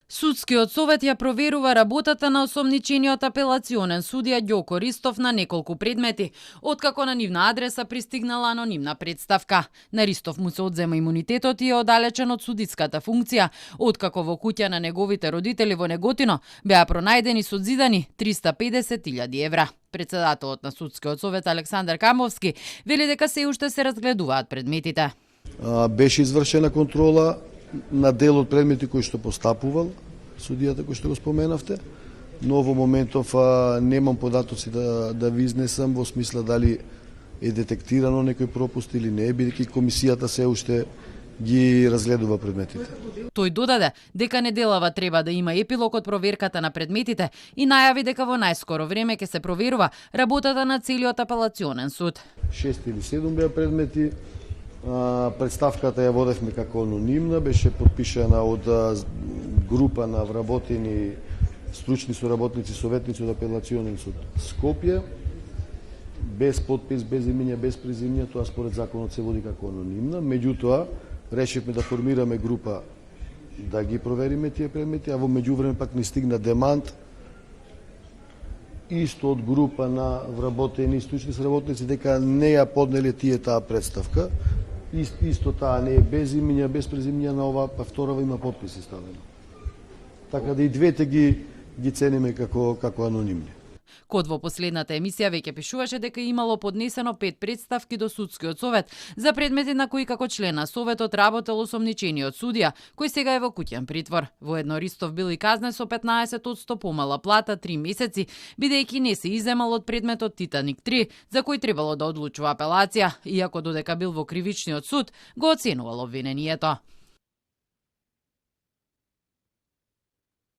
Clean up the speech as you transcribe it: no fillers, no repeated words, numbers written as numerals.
Судскиот совет ја проверува работата на осомничениот апелационен судија Ѓоко Ристов на неколку предмети, откако на нивна адреса пристигнала анонимна представка. На Ристов му се одзема имунитетот и е оддалечен од судиската функција, откако во куќа на неговите родители во Неготино беа пронајдени со зидани 350.000 евра. Председателот на Судскиот совет Александар Камовски вели дека се уште се разгледуваат предметите. Беше извршена контрола на дел од предмети кои што постапувал судијата кој што го споменавте, но во моментов немам податоци да ви изнесам во смисла дали е детектирано некој пропуст или не, бидејќи комисијата се уште ги разгледува предметите. Тој додаде дека неделава треба да има епилог од проверката на предметите и најави дека во најскоро време ќе се проверува работата на целиот апелационен суд. 6 или 7 беа предмети. Представката ја водевме како анонимна, беше подпишана од група на вработени стручни соработници, советници од апелационен суд Скопје, без подпис, без имења, без презимења, тоа според законот се води како анонимна. Меѓутоа, решивме да формираме група да ги провериме тие предмети, а во меѓувреме пак ни стигна демант исто од група на вработени стручни соработници дека не ја поднеле тие таа представка. Исто таа не е без имења, без презимења, на ова па вторава има подписи ставено. Така да и двете ги цениме како анонимни. Код во последната емисија веќе пишуваше дека имало поднесено 5 представки до Судскиот совет за предмети на кои како член на советот работел осомничениот судија, кој сега е во куќен притвор. Воедно Ристов бил и казнен со 15% помала плата 3 месеци, бидејќи не се иземал од предметот Титаник 3, за кој требало да одлучува апелација, иако додека бил во кривичниот суд го оценувал обвинението.